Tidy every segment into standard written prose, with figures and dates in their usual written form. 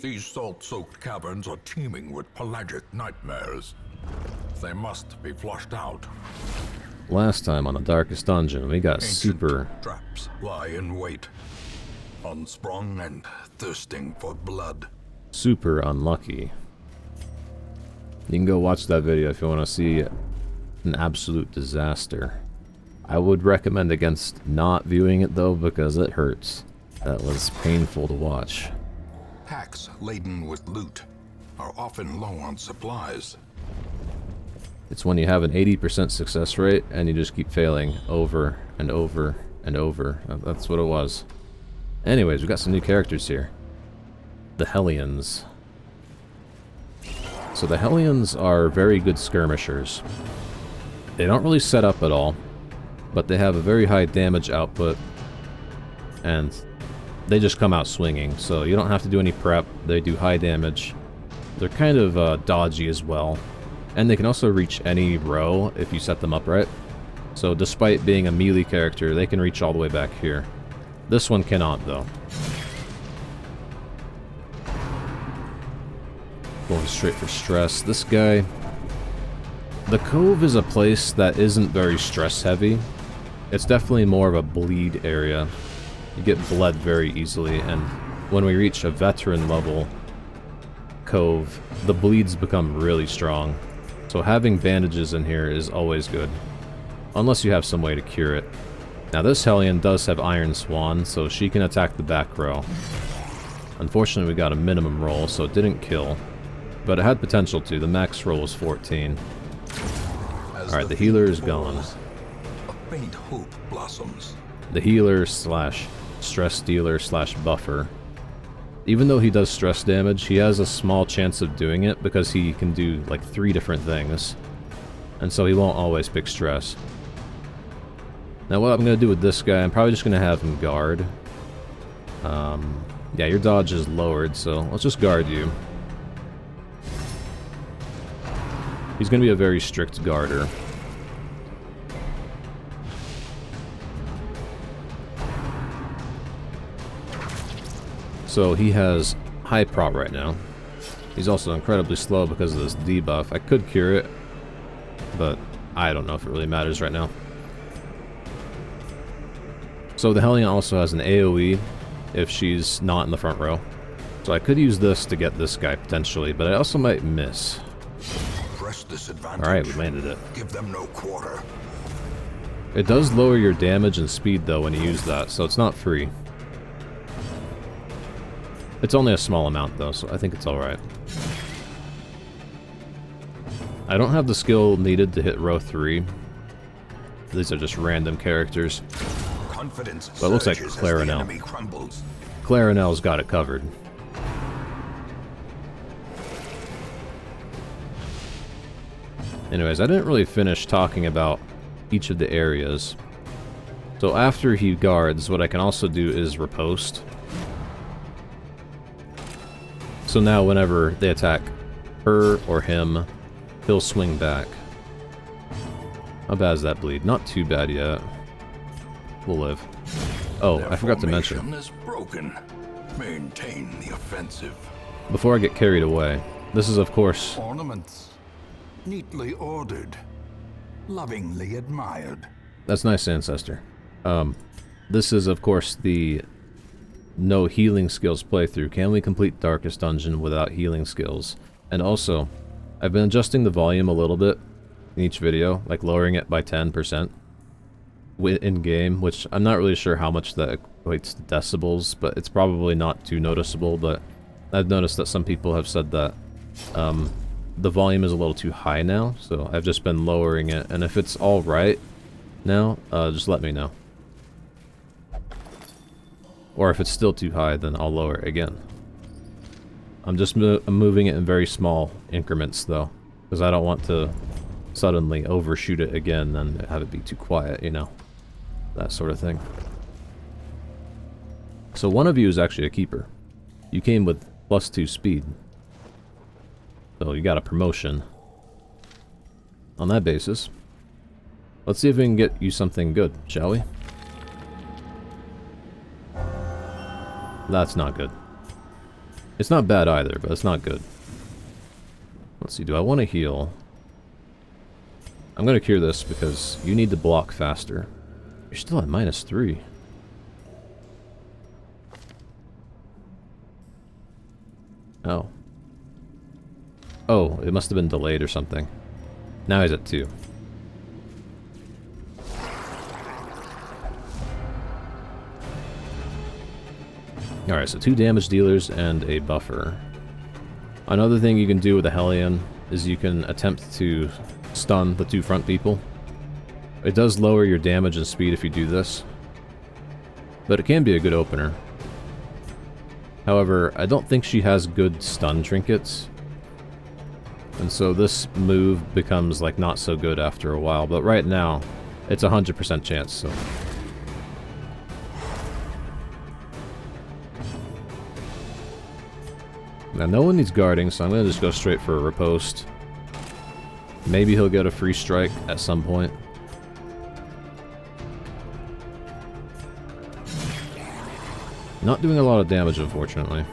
These salt-soaked caverns are teeming with pelagic nightmares. They must be flushed out. Last time on the Darkest Dungeon, we got super... traps lie in wait, unsprung and thirsting for blood. Super unlucky. You can go watch that video if you want to see an absolute disaster. I would recommend against not viewing it though, because it hurts. That was painful to watch. Packs laden with loot are often low on supplies. It's when you have an 80% success rate and you just keep failing over and over and over. That's what it was. Anyways, we got some new characters here. The Hellions. So the Hellions are very good skirmishers. They don't really set up at all, but they have a very high damage output, and they just come out swinging, so you don't have to do any prep. They do high damage. They're kind of dodgy as well, and they can also reach any row if you set them up right. So despite being a melee character, they can reach all the way back here. This one cannot, though. Going straight for stress. This guy... The Cove is a place that isn't very stress-heavy. It's definitely more of a bleed area. You get bled very easily, and when we reach a veteran level Cove, the bleeds become really strong. So having bandages in here is always good. Unless you have some way to cure it. Now this Hellion does have Iron Swan, so she can attack the back row. Unfortunately we got a minimum roll, so it didn't kill. But it had potential to. The max roll was 14. Alright, the healer is gone. A faint hope blossoms. The healer slash stress dealer slash buffer. Even though he does stress damage, he has a small chance of doing it because he can do like 3 different things. And so he won't always pick stress. Now what I'm going to do with this guy, I'm probably just going to have him guard. Yeah, your dodge is lowered, so let's just guard you. He's going to be a very strict guarder. So he has high prot right now. He's also incredibly slow because of this debuff. I could cure it, but I don't know if it really matters right now. So the Hellion also has an AoE if she's not in the front row. So I could use this to get this guy potentially, but I also might miss. Alright, we landed it. Give them no quarter. It does lower your damage and speed though when you use that, so it's not free. It's only a small amount though, so I think it's alright. I don't have the skill needed to hit row 3. These are just random characters. Confidence but it looks like Clarinel. Clarinel's got it covered. Anyways, I didn't really finish talking about each of the areas. So after he guards, what I can also do is riposte. So now whenever they attack her or him, he'll swing back. How bad is that bleed? Not too bad yet. We'll live. Oh, I forgot to mention. Is broken. Maintain the offensive. Before I get carried away, this is of course... Ornaments. Neatly ordered. Lovingly admired. That's nice, Ancestor. This is of course the no healing skills playthrough. Can we complete Darkest Dungeon without healing skills? And also, I've been adjusting the volume a little bit in each video, like lowering it by 10% in-game, which I'm not really sure how much that equates to decibels, but it's probably not too noticeable, but I've noticed that some people have said that the volume is a little too high now, so I've just been lowering it, and if it's alright now, just let me know. Or if it's still too high, then I'll lower it again. I'm just I'm moving it in very small increments, though, because I don't want to suddenly overshoot it again and have it be too quiet, you know? That sort of thing. So one of you is actually a keeper. You came with +2 speed. So you got a promotion. On that basis, let's see if we can get you something good, shall we? That's not good. It's not bad either, but it's not good. Let's see, do I want to heal? I'm going to cure this because you need to block faster. You're still at -3. Oh. Oh, it must have been delayed or something. Now he's at 2. Alright, so 2 damage dealers and a buffer. Another thing you can do with the Hellion is you can attempt to stun the 2 front people. It does lower your damage and speed if you do this, but it can be a good opener. However, I don't think she has good stun trinkets, and so this move becomes like not so good after a while, but right now it's a 100% chance, so... Now no one needs guarding, so I'm gonna just go straight for a riposte. Maybe he'll get a free strike at some point. Not doing a lot of damage, unfortunately.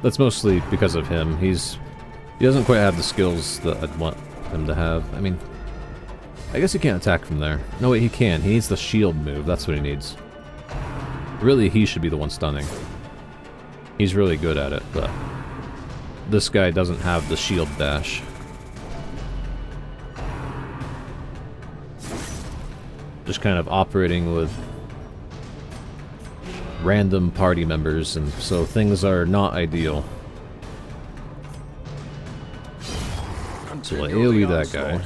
That's mostly because of him. He doesn't quite have the skills that I'd want him to have. I mean, I guess he can't attack from there. No, wait, he can. He needs the shield move. That's what he needs. Really, he should be the one stunning. He's really good at it, but this guy doesn't have the shield dash. Just kind of operating with random party members, and so things are not ideal. So we'll AoE that guy.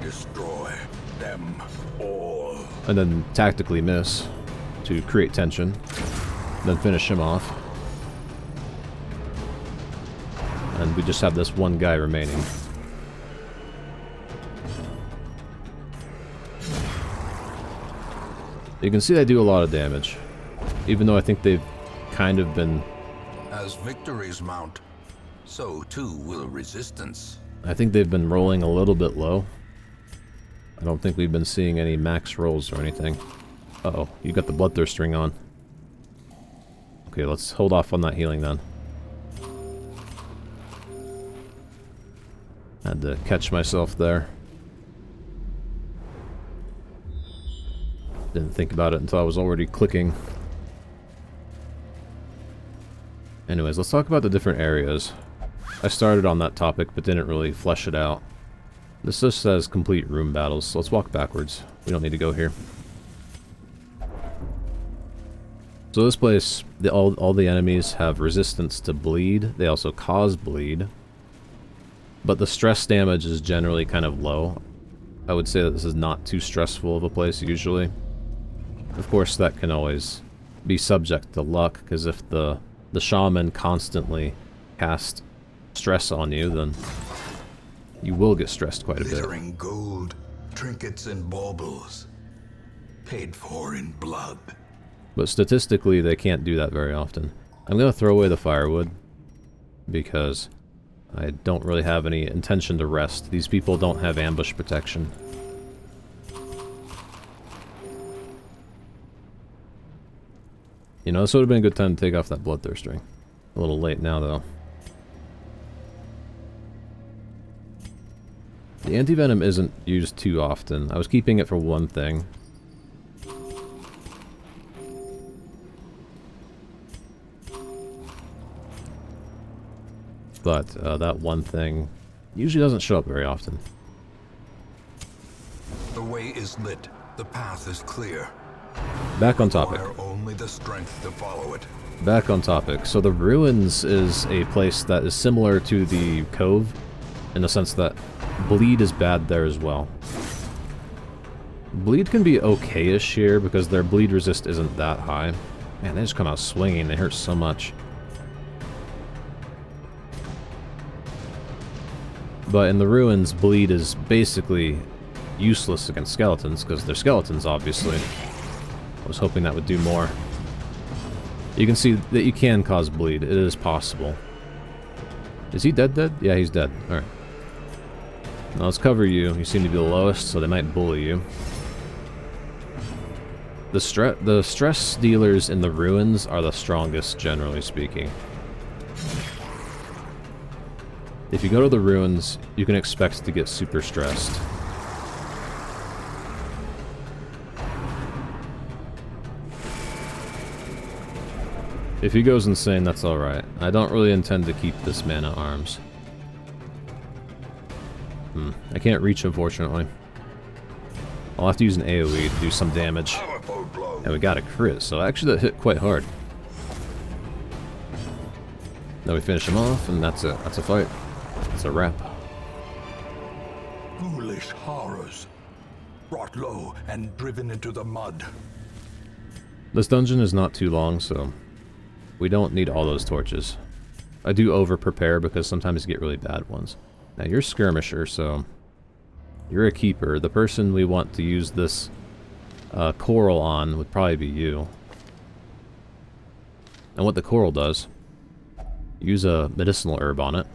Destroy them all. And then tactically miss to create tension. Then finish him off. And we just have this one guy remaining. You can see they do a lot of damage. Even though I think they've kind of been... As victories mount, so too will resistance. I think they've been rolling a little bit low. I don't think we've been seeing any max rolls or anything. Uh-oh, you got the bloodthirst ring on. Okay, let's hold off on that healing then. Had to catch myself there. Didn't think about it until I was already clicking. Anyways, let's talk about the different areas. I started on that topic, but didn't really flesh it out. This just says complete room battles, so let's walk backwards. We don't need to go here. So this place, all the enemies have resistance to bleed. They also cause bleed. But the stress damage is generally kind of low. I would say that this is not too stressful of a place usually. Of course, that can always be subject to luck, because if the shaman constantly cast stress on you, then you will get stressed quite a bit. Glittering gold, trinkets and baubles, paid for in blood. But statistically, they can't do that very often. I'm going to throw away the firewood, because I don't really have any intention to rest. These people don't have ambush protection. You know, this would have been a good time to take off that bloodthirst ring. A little late now, though. The anti-venom isn't used too often. I was keeping it for one thing. But that one thing usually doesn't show up very often. The way is lit. The path is clear. Back on topic. Only the strength to follow it. Back on topic. So the Ruins is a place that is similar to the Cove, in the sense that bleed is bad there as well. Bleed can be okay-ish here because their bleed resist isn't that high. Man, they just come out swinging. They hurt so much. But in the Ruins, bleed is basically useless against skeletons, because they're skeletons, obviously. I was hoping that would do more. You can see that you can cause bleed. It is possible. Is he dead? Yeah, he's dead. Alright. Now let's cover you. You seem to be the lowest, so they might bully you. The stress dealers in the ruins are the strongest, generally speaking. If you go to the ruins, you can expect to get super stressed. If he goes insane, that's alright. I don't really intend to keep this man-at-arms. I can't reach, unfortunately. I'll have to use an AoE to do some damage. And we got a crit, so actually that hit quite hard. Then we finish him off, and that's it. That's a fight. It's a wrap. Foolish horrors. Brought low and driven into the mud. This dungeon is not too long, so we don't need all those torches. I do over-prepare because sometimes you get really bad ones. Now, you're Skirmisher, so you're a keeper. The person we want to use this coral on would probably be you. And what the coral does, use a medicinal herb on it,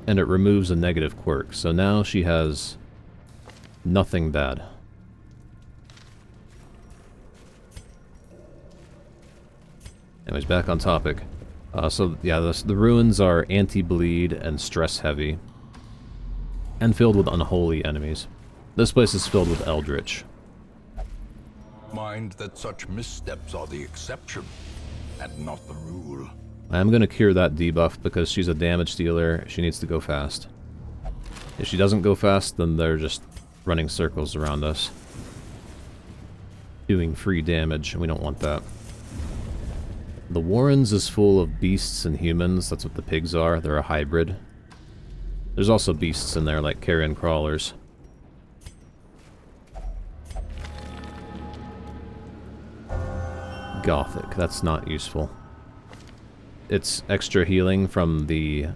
and it removes a negative quirk. So now she has nothing bad. Anyways, back on topic. So yeah, the ruins are anti-bleed and stress-heavy, and filled with unholy enemies. This place is filled with eldritch. Mind that such missteps are the exception, and not the rule. I am going to cure that debuff because she's a damage dealer. She needs to go fast. If she doesn't go fast, then they're just running circles around us, doing free damage, and we don't want that. The Warrens is full of beasts and humans. That's what the pigs are. They're a hybrid. There's also beasts in there, like carrion crawlers. Gothic. That's not useful. It's extra healing from the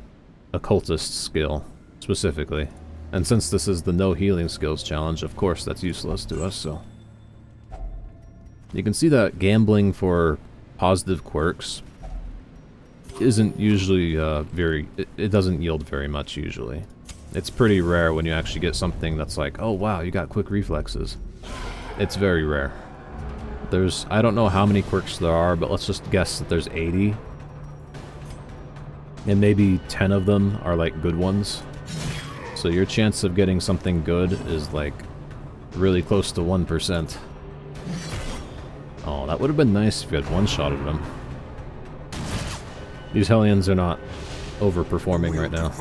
occultist skill, specifically. And since this is the no healing skills challenge, of course that's useless to us, so... You can see that gambling for positive quirks isn't usually it doesn't yield very much usually. It's pretty rare when you actually get something that's like, oh wow, you got quick reflexes. It's very rare. I don't know how many quirks there are, but let's just guess that there's 80. And maybe 10 of them are like good ones. So your chance of getting something good is like really close to 1%. Oh, that would have been nice if you had one-shotted them. These Hellions are not overperforming right now.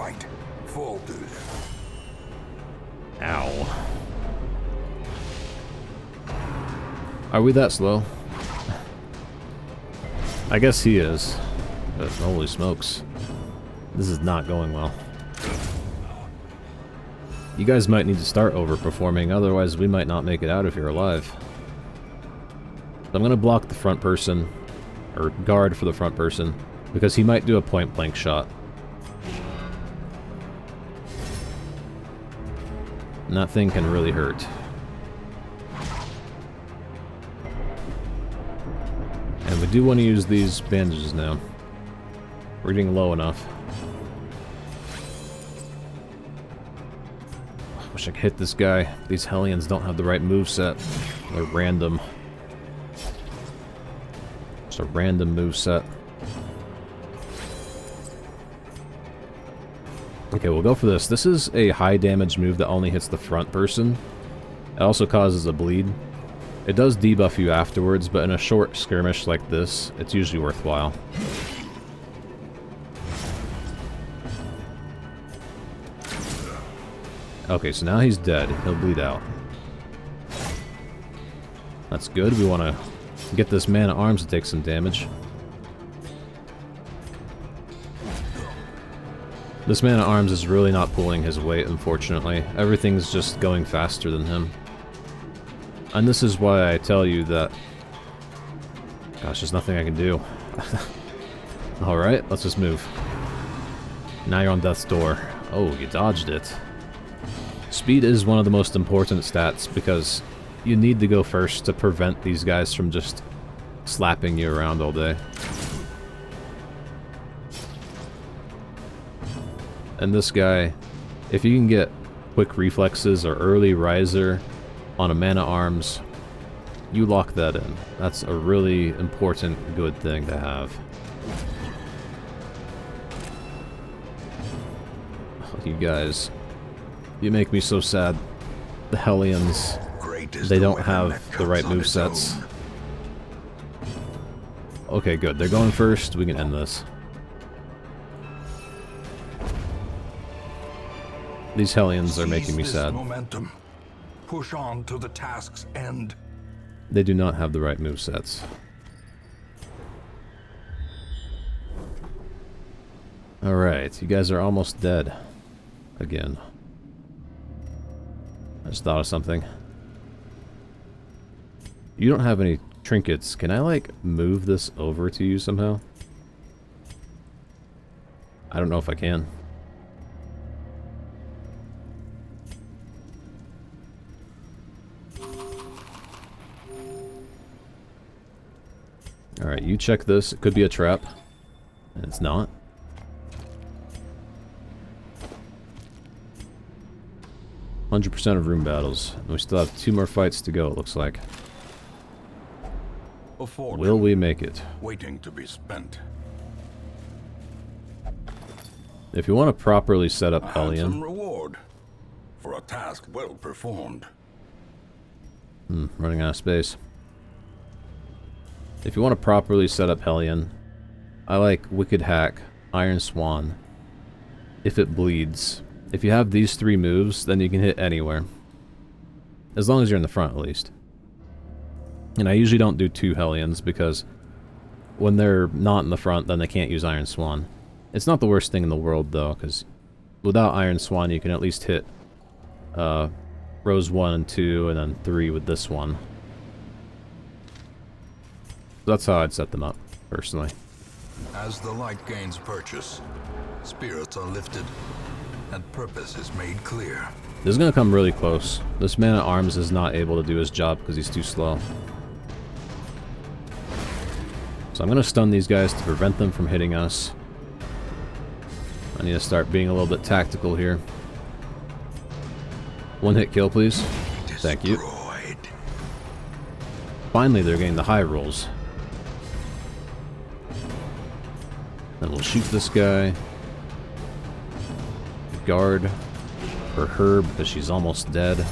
Ow. Are we that slow? I guess he is. But holy smokes. This is not going well. You guys might need to start overperforming, otherwise we might not make it out if you're alive. So I'm going to block the front person, or guard for the front person, because he might do a point-blank shot. And that thing can really hurt. And we do want to use these bandages now. We're getting low enough. I wish I could hit this guy. These Hellions don't have the right moveset. They're random. Just a random moveset. Okay, we'll go for this. This is a high damage move that only hits the front person. It also causes a bleed. It does debuff you afterwards, but in a short skirmish like this, it's usually worthwhile. Okay, so now he's dead. He'll bleed out. That's good. We want to get this man-at-arms to take some damage. This man-at-arms is really not pulling his weight, unfortunately. Everything's just going faster than him. And this is why I tell you that... Gosh, there's nothing I can do. Alright, let's just move. Now you're on death's door. Oh, you dodged it. Speed is one of the most important stats because you need to go first to prevent these guys from just slapping you around all day. And this guy, if you can get quick reflexes or early riser, on a mana arms. You lock that in. That's a really important, good thing to have. Oh, you guys, you make me so sad. The Hellions, they don't have the right movesets. Okay, good. They're going first. We can end this. These Hellions are making me sad. Momentum. Push on to the task's end. They do not have the right movesets. Alright, you guys are almost dead. Again. I just thought of something. You don't have any trinkets. Can I, like, move this over to you somehow? I don't know if I can. Alright, you check this. It could be a trap. And it's not. "100% of room battles. And we still have 2 more fights to go, it looks like. Will we make it? Waiting to be spent. If you want to properly set up Handsome Hellion... reward for a task well performed. Running out of space. If you want to properly set up Hellion, I like Wicked Hack, Iron Swan, if it bleeds. If you have these 3 moves, then you can hit anywhere. As long as you're in the front, at least. And I usually don't do 2 Hellions, because when they're not in the front, then they can't use Iron Swan. It's not the worst thing in the world, though, because without Iron Swan, you can at least hit rows 1 and 2, and then 3 with this one. That's how I'd set them up, personally. As the light gains purchase, spirits are lifted, and purpose is made clear. This is going to come really close. This man at arms is not able to do his job because he's too slow. So I'm going to stun these guys to prevent them from hitting us. I need to start being a little bit tactical here. 1-hit kill, please. Thank you. Finally, they're getting the high rolls. Then we'll shoot this guy. Guard for her because she's almost dead.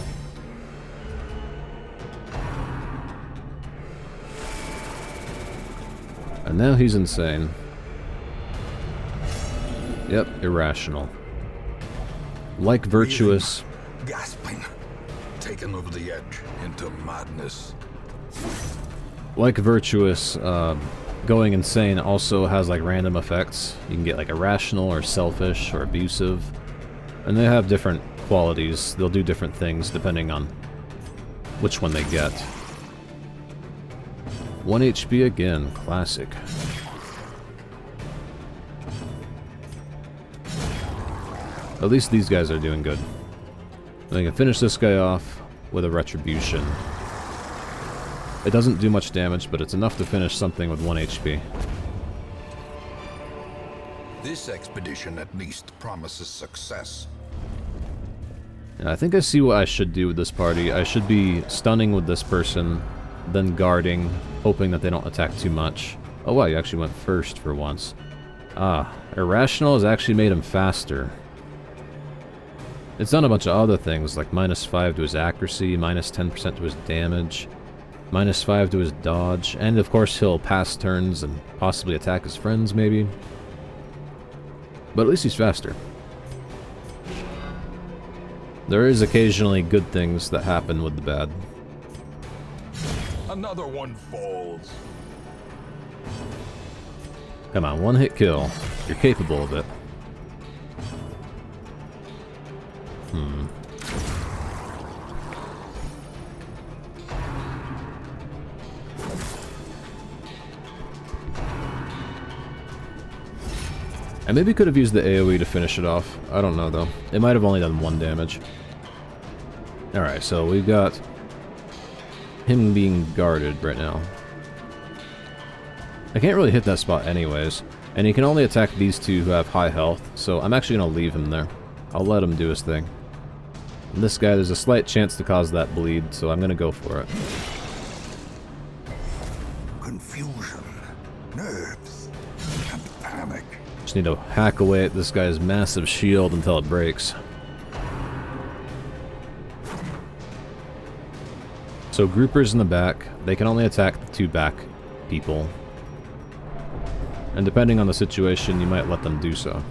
And now he's insane. Yep, irrational. Like Virtuous. Gasping. Taken over the edge into madness. Like Virtuous, going insane also has like random effects. You can get like irrational or selfish or abusive. And they have different qualities. They'll do different things depending on which one they get. 1 HP again, classic. At least these guys are doing good. And I can finish this guy off with a Retribution. It doesn't do much damage, but it's enough to finish something with 1 HP. This expedition at least promises success. And I think I see what I should do with this party. I should be stunning with this person, then guarding, hoping that they don't attack too much. Oh wow, you actually went first for once. Ah, Irrational has actually made him faster. It's done a bunch of other things, like -5 to his accuracy, -10% to his damage, -5 to his dodge, and of course he'll pass turns and possibly attack his friends, maybe. But at least he's faster. There is occasionally good things that happen with the bad. Another one falls. Come on, 1-hit kill. You're capable of it. I maybe could have used the AoE to finish it off. I don't know, though. It might have only done 1 damage. Alright, so we've got him being guarded right now. I can't really hit that spot anyways. And he can only attack these 2 who have high health, so I'm actually going to leave him there. I'll let him do his thing. And this guy, there's a slight chance to cause that bleed, so I'm gonna go for it. Confusion, nerves, and panic. Just need to hack away at this guy's massive shield until it breaks. So groupers in the back, they can only attack the two back people. And depending on the situation, you might let them do so.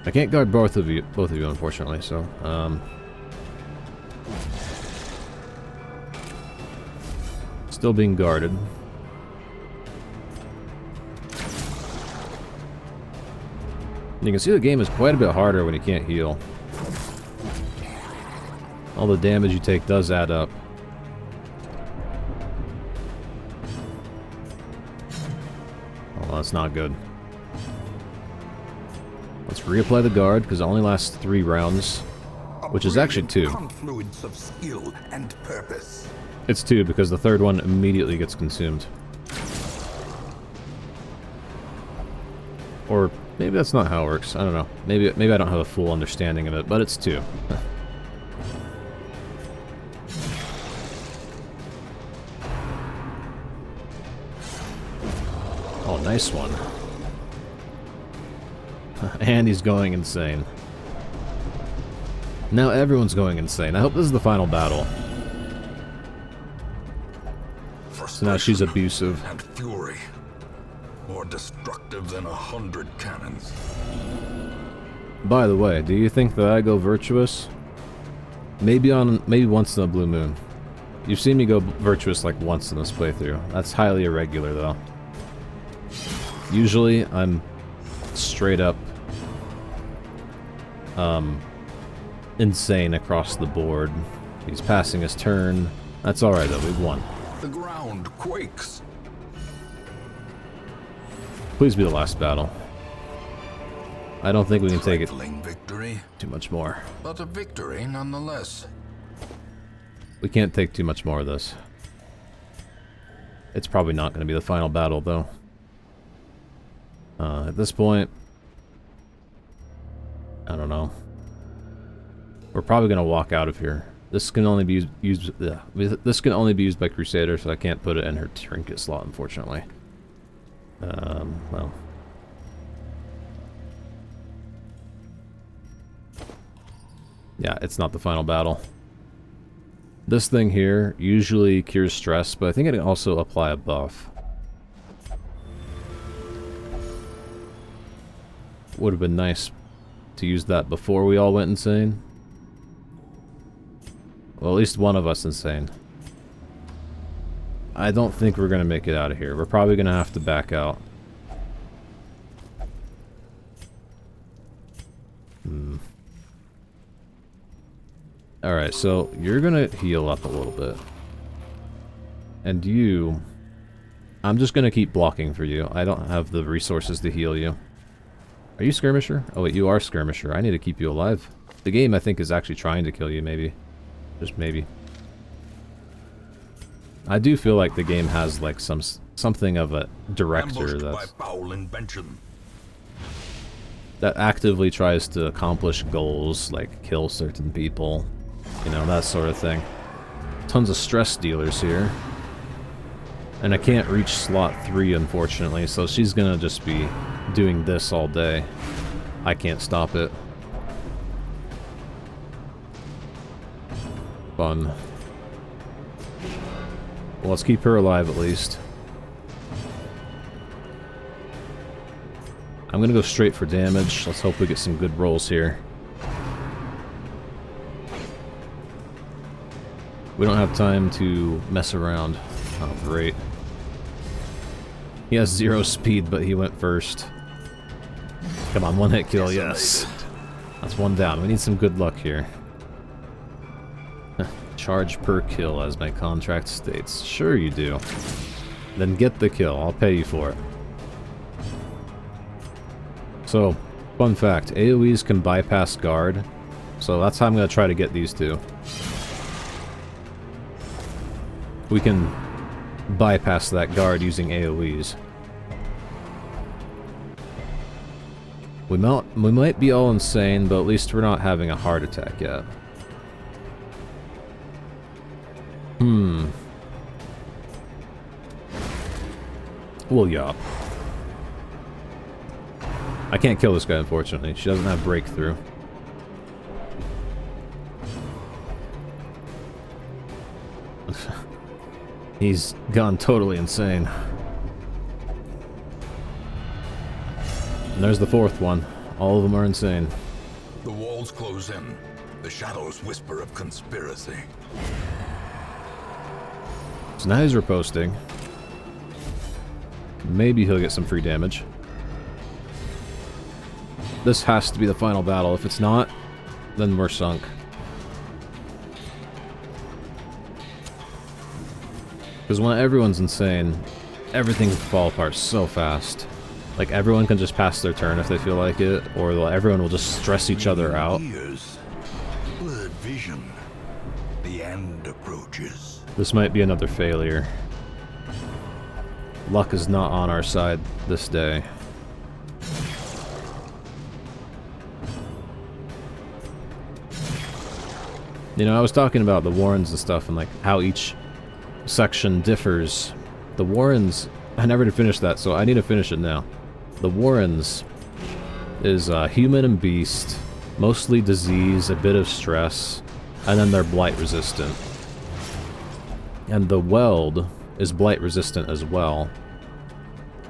I can't guard both of you, unfortunately, so, still being guarded. You can see the game is quite a bit harder when you can't heal. All the damage you take does add up. Oh, that's not good. Let's reapply the guard, because it only lasts 3 rounds. Which is actually 2. Confluence of skill and purpose. It's 2, because the third one immediately gets consumed. Or maybe that's not how it works. I don't know. Maybe I don't have a full understanding of it, but it's 2. Oh, nice one. And he's going insane. Now everyone's going insane. I hope this is the final battle. So now she's abusive. And fury. More destructive than 100 cannons. By the way, do you think that I go virtuous? Maybe once in a blue moon. You've seen me go virtuous like once in this playthrough. That's highly irregular though. Usually I'm straight up insane across the board. He's passing his turn. That's alright though, we've won. The ground quakes. Please be the last battle. I don't think we can take it victory, too much more. but a victory nonetheless. We can't take too much more of this. It's probably not going to be the final battle though. At this point, I don't know. We're probably going to walk out of here. This can only be used. This can only be used by Crusader, so I can't put it in her trinket slot, unfortunately. Well. Yeah, it's not the final battle. This thing here usually cures stress, but I think it can also apply a buff. Would have been nice to use that before we all went insane. Well, at least one of us insane. I don't think we're going to make it out of here. We're probably going to have to back out. Alright, so you're going to heal up a little bit. And you... I'm just going to keep blocking for you. I don't have the resources to heal you. Are you Skirmisher? Oh wait, you are Skirmisher. I need to keep you alive. The game, I think, is actually trying to kill you, maybe. Just maybe. I do feel like the game has like something of a director that actively tries to accomplish goals, like kill certain people, you know, that sort of thing. Tons of stress dealers here. And I can't reach slot 3, unfortunately, so she's gonna just be doing this all day. I can't stop it. Fun. Well, let's keep her alive at least. I'm gonna go straight for damage. Let's hope we get some good rolls here. We don't have time to mess around. Oh, great. He has 0 speed, but he went first. Come on, 1-hit kill, yes. That's 1 down. We need some good luck here. Charge per kill, as my contract states. Sure you do. Then get the kill. I'll pay you for it. So, fun fact. AoEs can bypass guard. So that's how I'm going to try to get these two. We can bypass that guard using AoEs. We might be all insane, but at least we're not having a heart attack yet. Well, yeah. I can't kill this guy, unfortunately. She doesn't have breakthrough. He's gone totally insane. And there's the fourth one. All of them are insane. The walls close in. The shadows whisper of conspiracy. So now he's riposting. Maybe he'll get some free damage. This has to be the final battle. If it's not, then we're sunk. Because when everyone's insane, everything can fall apart so fast. Like, everyone can just pass their turn if they feel like it, or everyone will just stress each other out. Blurred vision. The end approaches. This might be another failure. Luck is not on our side this day. You know, I was talking about the Warrens and stuff, and like how each section differs. The Warrens, I never did finish that, so I need to finish it now. The Warrens is human and beast, mostly disease, a bit of stress, and then they're blight resistant. And the Weld is blight resistant as well,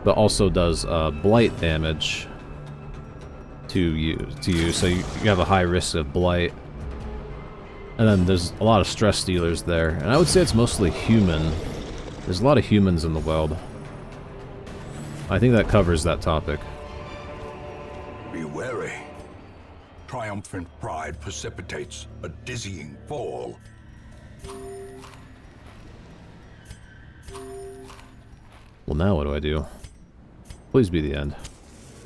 but also does blight damage to you, so you have a high risk of blight. And then there's a lot of stress dealers there, and I would say it's mostly human. There's a lot of humans in the Weld. I think that covers that topic. Be wary. Triumphant pride precipitates a dizzying fall. Well, now what do I do? Please be the end.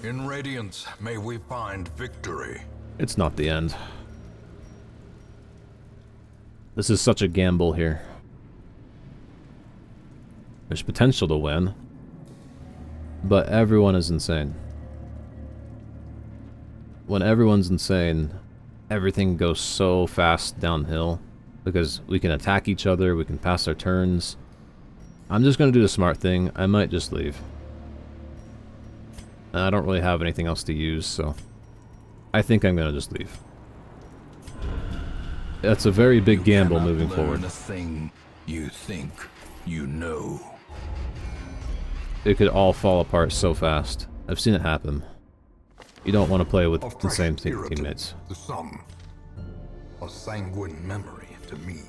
In Radiance, may we find victory. It's not the end. This is such a gamble here. There's potential to win, but everyone is insane. When everyone's insane, everything goes so fast downhill because we can attack each other, we can pass our turns. I'm just going to do the smart thing. I might just leave. And I don't really have anything else to use, so I think I'm going to just leave. That's a very big gamble moving forward. The thing you think you know. It could all fall apart so fast. I've seen it happen. You don't want to play with the same teammates. To some, a sanguine memory to me.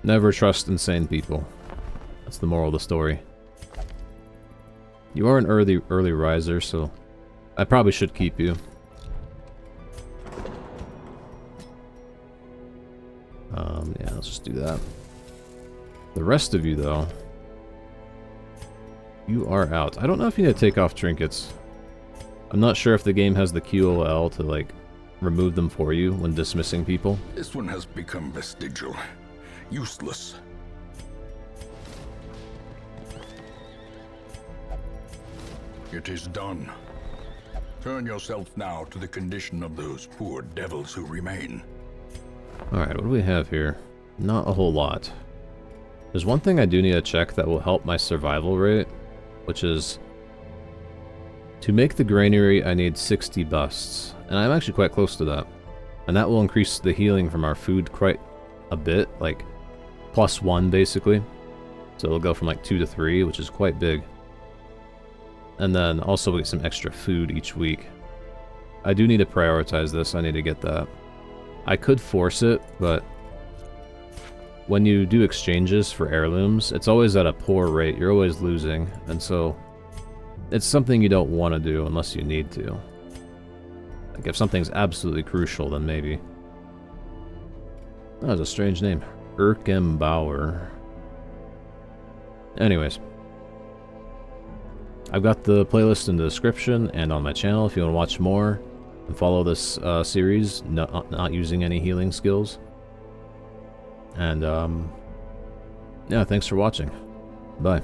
Never trust insane people. That's the moral of the story. You are an early riser, so I probably should keep you. Yeah, let's just do that. The rest of you, though, you are out. I don't know if you need to take off trinkets. I'm not sure if the game has the QOL to, like, remove them for you when dismissing people. This one has become vestigial. Useless. It is done. Turn yourself now to the condition of those poor devils who remain. Alright, what do we have here? Not a whole lot. There's one thing I do need to check that will help my survival rate, which is to make the granary I need 60 busts, and I'm actually quite close to that. And that will increase the healing from our food quite a bit, like +1 basically. So it'll go from like 2 to 3, which is quite big. And then also we get some extra food each week. I do need to prioritize this, I need to get that. I could force it, but when you do exchanges for heirlooms, it's always at a poor rate. You're always losing, and so it's something you don't want to do unless you need to. Like, if something's absolutely crucial, then maybe. That was a strange name. Erkenbauer. Anyways. I've got the playlist in the description and on my channel if you want to watch more and follow this series, not using any healing skills. And, yeah, thanks for watching. Bye.